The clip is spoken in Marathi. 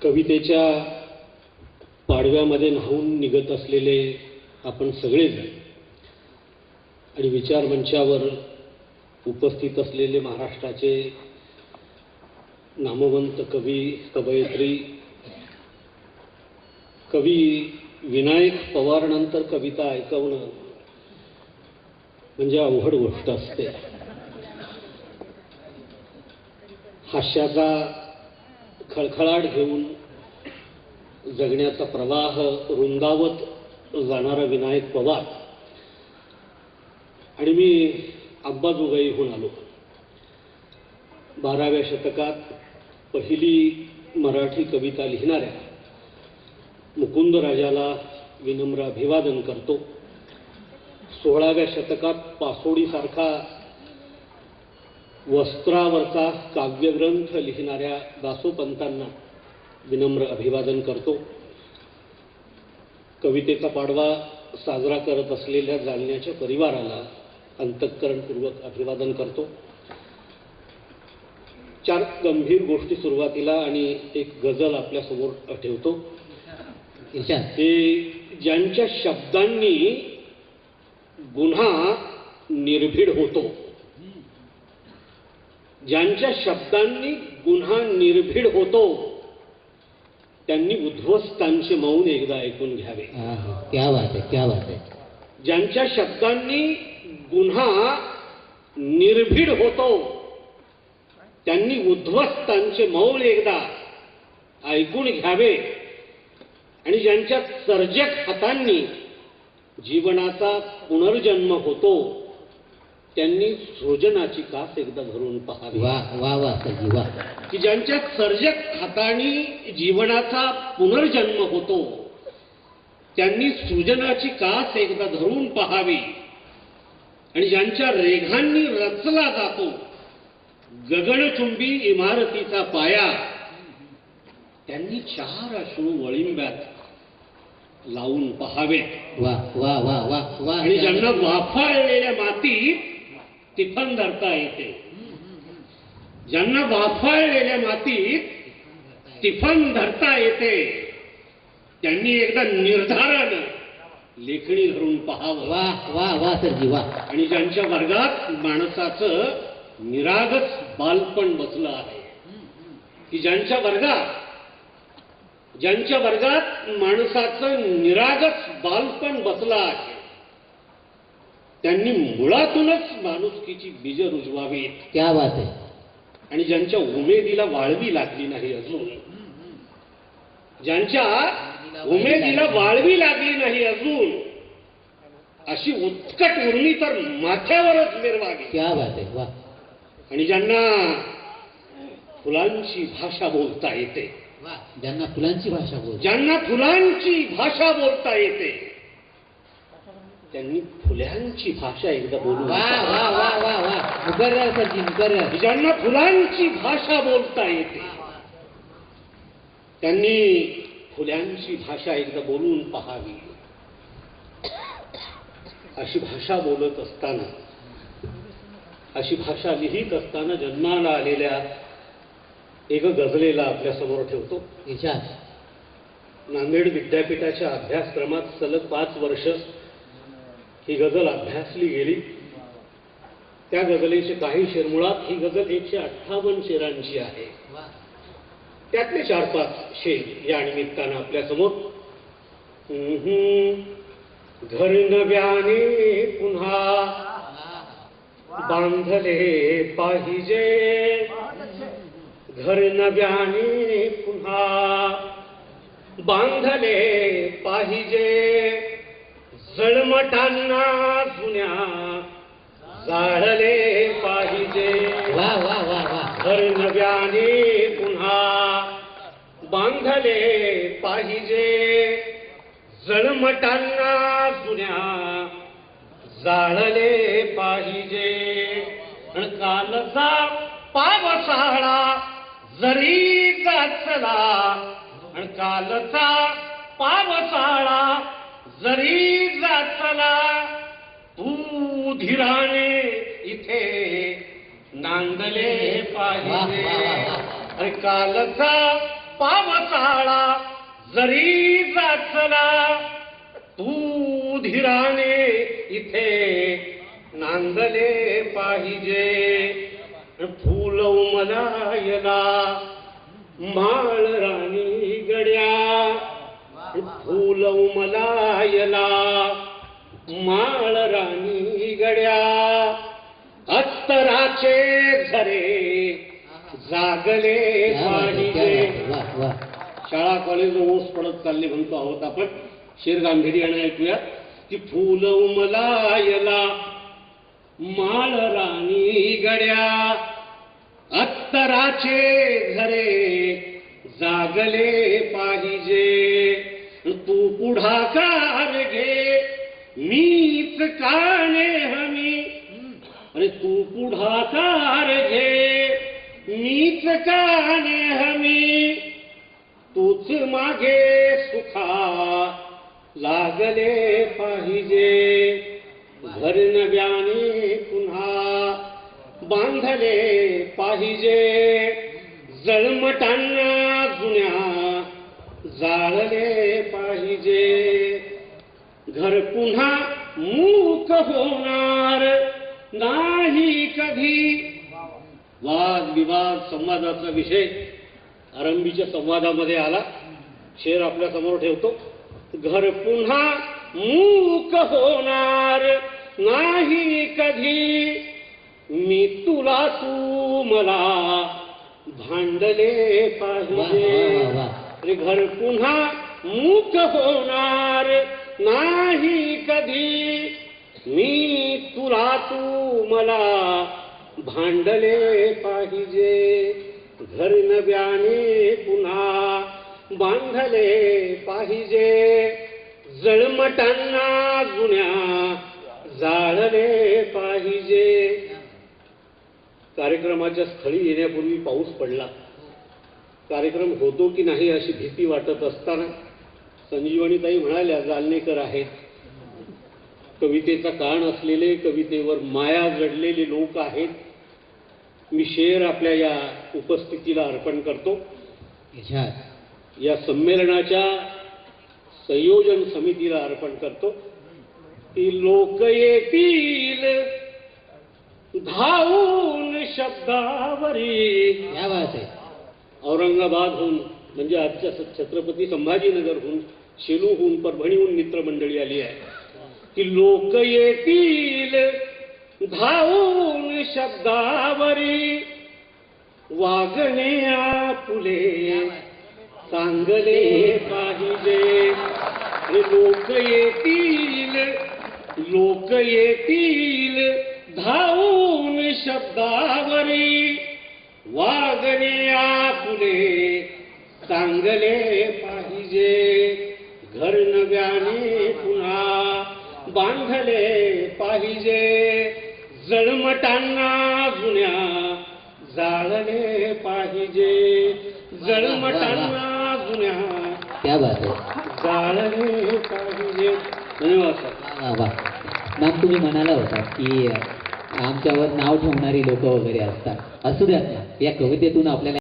कवितेच्या पाडव्यामध्ये न्हाऊन निघत असलेले आपण सगळेजण आणि विचार मंचावर उपस्थित असलेले महाराष्ट्राचे नामवंत कवी कवयित्री कवी विनायक पवारनंतर कविता ऐकवणं म्हणजे अवघड गोष्ट असते. हास्याचा खळखळाट घेऊन जगण्याचा प्रवाह रुंदावत जाणारा विनायक पवार आणि मी अंबाजोगाईहून आलो. 12व्या शतकात पहिली मराठी कविता लिहिणाऱ्या मुकुंदराजाला विनम्र अभिवादन करतो. 16व्या शतकात पासोडीसारखा वस्त्रावरचा काव्यग्रंथ लिहिणाऱ्या दासोपंतांना विनम्र अभिवादन करतो. कवितेचा पाडवा साजरा करत असलेल्या जालन्याच्या परिवाराला अंतःकरणपूर्वक अभिवादन करतो. 4 गंभीर गोष्टी सुरुवातीला आणि एक गझल आपल्यासमोर ठेवतो. ते ज्यांच्या शब्दांनी गुन्हा निर्भीड होतो, ज्यांच्या शब्दांनी गुन्हा निर्भीड होतो त्यांनी उद्ध्वस्तांचे मौन एकदा ऐकून घ्यावे. क्या बात है, क्या बात है. ज्यांच्या शब्दांनी गुन्हा निर्भीड होतो त्यांनी उद्ध्वस्तांचे मौन एकदा ऐकून घ्यावे. आणि ज्यांच्या सर्जक हातांनी जीवनाचा पुनर्जन्म होतो त्यांनी सृजनाची कास एकदा धरून पाहावी. वा वा सजी वा. की ज्यांच्या सर्जक हातांनी जीवनाचा पुनर्जन्म होतो त्यांनी सृजनाची कास एकदा धरून पाहावी. आणि ज्यांच्या रेघांनी रचला जातो गगनचुंबी इमारतीचा पाया त्यांनी 4 अश्रू वळिंब्यात लावून पहावे. वा वा वा वा वा. आणि ज्यांना वाफाळलेल्या मातीत टिफन धरता येते, ज्यांना वाफाळलेल्या मातीत टिफन धरता येते त्यांनी एकदा निर्धारानं लेखणी धरून पाहावं. वा वा वा सरजी वा. आणि ज्यांच्या वर्गात माणसाचं निरागस बालपण बसलं आहे, की ज्यांच्या वर्गात माणसाचं निरागस बालपण बसलं आहे त्यांनी मुळातूनच माणुसकीची बीज रुजवावीत. क्या बात है. आणि ज्यांच्या उमेदीला वाळवी लागली नाही अजून, ज्यांच्या उमेदीला वाळवी लागली नाही अजून अशी उत्कट उर्मी तर माथ्यावरच मिरवावी. क्या बात है. वा. आणि ज्यांना फुलांची भाषा बोलता येते, ज्यांना फुलांची भाषा बोलता, ज्यांना फुलांची भाषा बोलता येते त्यांनी फुल्यांची भाषा एकदा बोलू. वा वा वा वा वा. मुकर्रर सरजी मुकर्रर. ज्यांना फुलांची भाषा बोलता येते त्यांनी फुल्यांची भाषा एकदा बोलून पहावी. अशी भाषा बोलत असताना, अशी भाषा लिहित असताना जन्माला आलेल्या एक गझलेला आपल्या समोर ठेवतो. नांदेड विद्यापीठाच्या अभ्यासक्रमात सलग 5 वर्ष ही गझल अभ्यासली गेली. त्या गझलेचे काही शेर, मुळात ही गझल 158 शेरांची आहे. त्यातले 4-5 शेर या निमित्तानं आपल्या समोर. घर नव्याने पुन्हा बांधले पाहिजे, घर नव्याने पुन्हा बांधले पाहिजे, जळमटांना जुन्या जाळले पाहिजे. वा वा वा वा. घर नव्याने पुन्हा बांधले पाहिजे, जळमटांना जुन्या जाळले पाहिजे. कालचा पावसाळा जरी जाचला, कालचा पावसाळा जरी जाचला, तू धीराने इथे नांदले पाहिजे. कालचा पावसाळा जरी जाचला, तू धीराने इथे नांदले पाहिजे. फूल उमलायला माळ राणी गड्या, फूल उमलायला माळ राणी गड्या, अत्तराचे झरे जागले क्या बात है, क्या पाहिजे. बात है. वाह वाह. शाळा कॉलेज ओस पडत चालले म्हणतो आहोत आपण. शेर गांभीर्याने ऐकूया की फूल उमलायला माळ राणी गड्या, अत्तराचे झरे जागले पाहिजे. तू पुढाकार घे मीच काने हमी, अरे तू पुढाकार घे मीच काने हमी, तूच मागे सुखा लागले पाहिजे. घर नव्याने पुन्हा बांधले पाहिजे, जळमटांना जुन्या जाळले पाहिजे. घर पुन्हा मूक होणार नाही कधी. वाद विवाद संवादाचा विषय आरंभीच्या संवादामध्ये आला. शेर आपल्या समोर ठेवतो. घर पुन्हा मूक होणार नाही कधी, मी तुला तू मला भांडले पाहिजे. अरे घर पुन्हा मूक होणार नाही कधी, मी तुला तू मला भांडले पाहिजे. घर नव्याने पुन्हा बांधले पाहिजे, जळमटांना जुन्या जाळले पाहिजे. कार्यक्रमाच्या स्थळी येण्यापूर्वी पाऊस पडला. कार्यक्रम होतो की नाही अशी भीती वाटत असताना संजीवनीताई म्हणाल्या जालनेकर आहेत. कवितेचा कान असलेले, कवितेवर माया जडलेले लोक आहेत. मी शेर आपल्या या उपस्थितीला अर्पण करतो. या संमेलनाच्या संयोजन समितीला अर्पण करतो. ती लोक येतील धावून शब्दावरी. क्या बात है. औरंगाबादहून म्हणजे आजच्या छत्रपती संभाजीनगरहून, शेलूहून, परभणीहून मित्रमंडळी आली आहे. ती लोक येतील धावून शब्दावरी, वागणे आपुले चांगले पाहिजे. लोक येतील धावून शब्दावरी, वागणे आपुले चांगले पाहिजे. घर नव्याने पुन्हा बांधले पाहिजे, जळमटांना जुन्या जाळले पाहिजे. जळमटांना जुन्या क्या बात है. जाळले पाहिजे. धन्यवाद सर. वाह वाह. मॅम तुम्ही म्हणाला होता की आमच्यावर नाव ठेवणारी लोक वगैरे असतात. असू द्यात ना, या कवितेतून आपल्याला